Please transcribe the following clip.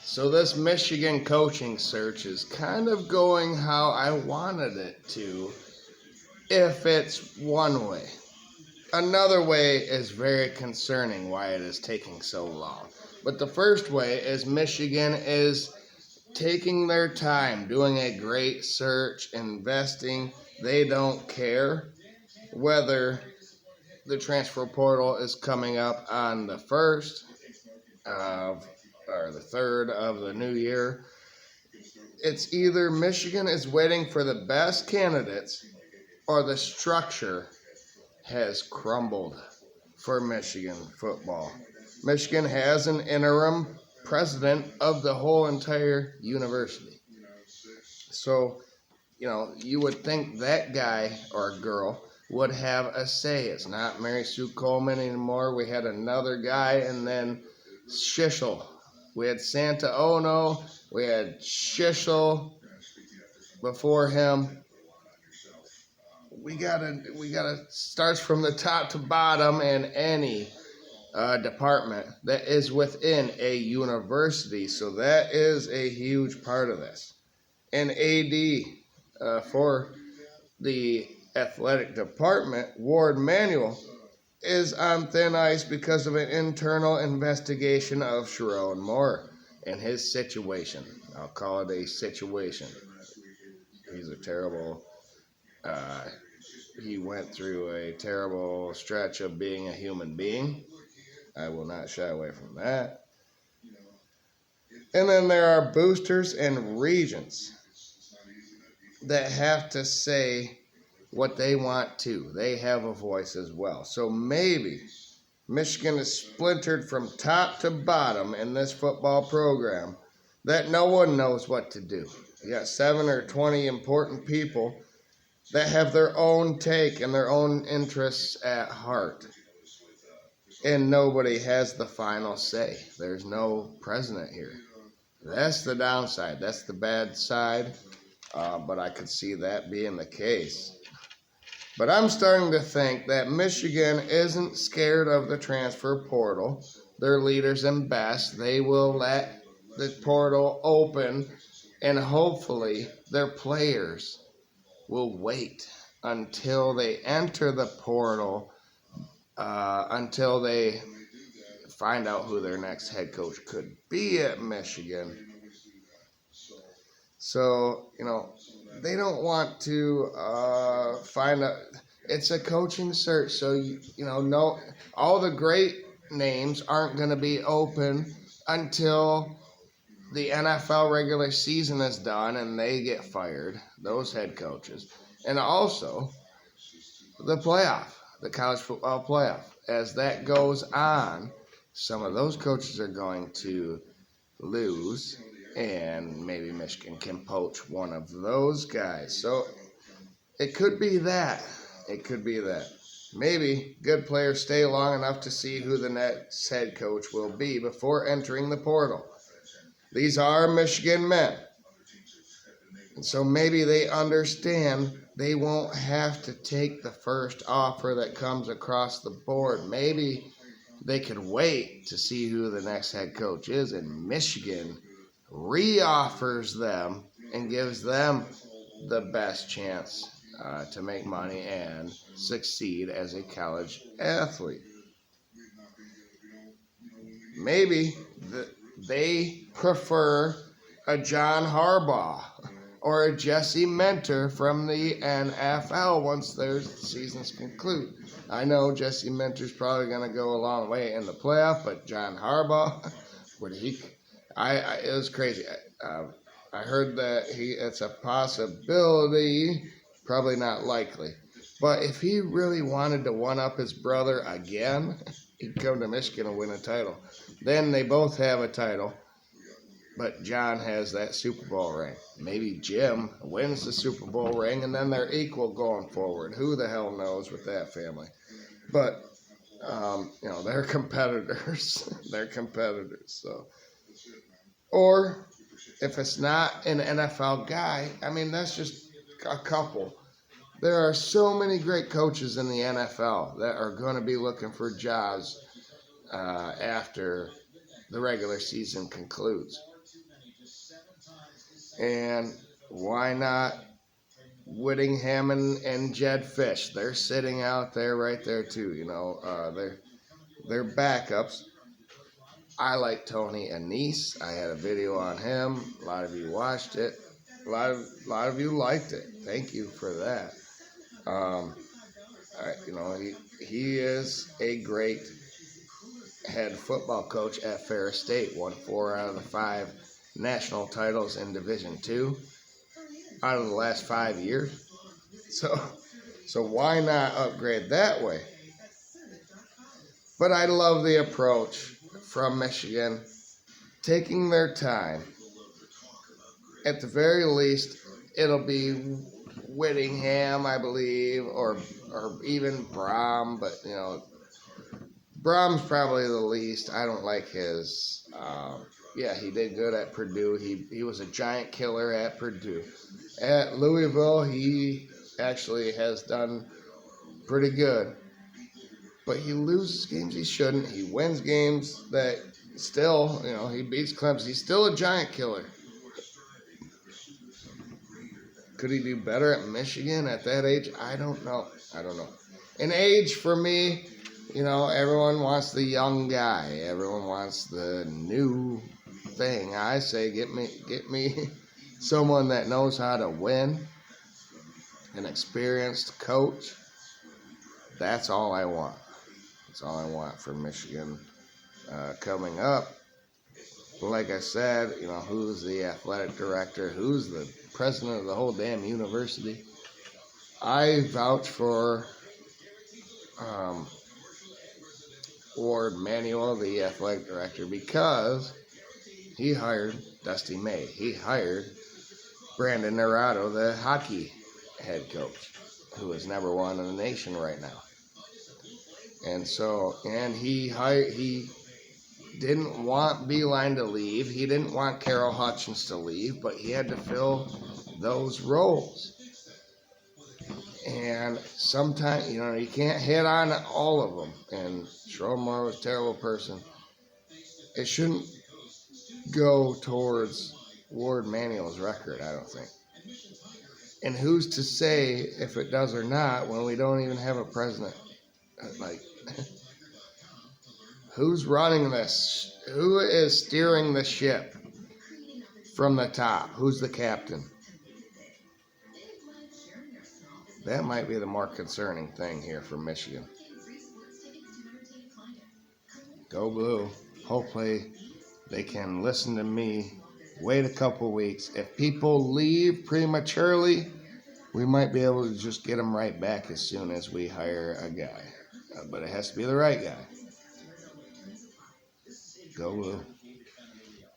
So this Michigan coaching search is kind of going how I wanted it to, if it's one way. Another way is very concerning why it is taking so long. But the first way is Michigan is taking their time, doing a great search, investing. They don't care whether the transfer portal is coming up on the 1st of or the 3rd of the new year. It's either Michigan is waiting for the best candidates or the structure has crumbled for Michigan football. Michigan has an interim president of the whole entire university. So, you would think that guy or girl would have a say. It's not Mary Sue Coleman anymore. We had another guy, and then Shishel. We had Santa Ono. We had Shishel before him. We gotta starts from the top to bottom in any department that is within a university. So that is a huge part of this. And AD for the athletic department, Ward Manuel, is on thin ice because of an internal investigation of Sherrone Moore and his situation. I'll call it a situation. He's a terrible. He went through a terrible stretch of being a human being. I will not shy away from that. And then there are boosters and regents that have to say what they want to. They have a voice as well. So maybe Michigan is splintered from top to bottom in this football program that no one knows what to do. You got 7 or 20 important people that have their own take and their own interests at heart. And nobody has the final say. There's no president here. That's the downside. That's the bad side. But I could see that being the case. But I'm starting to think that Michigan isn't scared of the transfer portal. Their leaders and best, they will let the portal open, and hopefully their players will wait until they enter the portal, until they find out who their next head coach could be at Michigan. So, they don't want to find out. It's a coaching search, so, no, all the great names aren't going to be open until the NFL regular season is done and they get fired, those head coaches. And also the college football playoff. As that goes on, some of those coaches are going to lose, and maybe Michigan can poach one of those guys. So it could be that. Maybe good players stay long enough to see who the next head coach will be before entering the portal. These are Michigan men. And so maybe they understand they won't have to take the first offer that comes across the board. Maybe they could wait to see who the next head coach is, and Michigan re-offers them and gives them the best chance to make money and succeed as a college athlete. Maybe they prefer a John Harbaugh or a Jesse Minter from the NFL once their seasons conclude. I know Jesse Minter's probably going to go a long way in the playoff, but John Harbaugh, it was crazy. I heard that it's a possibility, probably not likely. But if he really wanted to one-up his brother again, he'd come to Michigan and win a title. Then they both have a title, but John has that Super Bowl ring. Maybe Jim wins the Super Bowl ring, and then they're equal going forward. Who the hell knows with that family? But, they're competitors. They're competitors. So, or if it's not an NFL guy, that's just a couple. There are so many great coaches in the NFL that are going to be looking for jobs after the regular season concludes. And why not Whittingham and Jed Fish? They're sitting out there right there too. They're backups. I like Tony Annese. I had a video on him. A lot of you watched it. A lot of you liked it. Thank you for that. Um, he is a great head football coach at Ferris State. Won 4 out of the 5 national titles in Division II out of the last 5 years. So why not upgrade that way? But I love the approach from Michigan, taking their time. At the very least, it'll be Whittingham, I believe, or even Brom, but Brom's probably the least. I don't like his. Yeah, he did good at Purdue. He was a giant killer at Purdue. At Louisville, he actually has done pretty good. But he loses games he shouldn't. He wins games that still, he beats Clemson. He's still a giant killer. Could he do better at Michigan at that age? I don't know. In age, for me, everyone wants the young guy. Everyone wants the new thing. I say, get me someone that knows how to win, an experienced coach. That's all I want. That's all I want for Michigan coming up. Like I said, who's the athletic director? Who's the president of the whole damn university? I vouch for Ward Manuel, the athletic director, because he hired Dusty May. He hired Brandon Naurato, the hockey head coach, who is #1 in the nation right now. And he didn't want Beeline to leave. He didn't want Carol Hutchins to leave, but he had to fill those roles. And sometimes, you can't hit on all of them. And Schroeder was a terrible person. It shouldn't go towards Ward Manuel's record, I don't think. And who's to say if it does or not when we don't even have a president? Who's running this? Who is steering the ship from the top? Who's the captain? That might be the more concerning thing here for Michigan. Go Blue. Hopefully they can listen to me. Wait a couple weeks. If people leave prematurely, we might be able to just get them right back as soon as we hire a guy. But it has to be the right guy. Go Blue.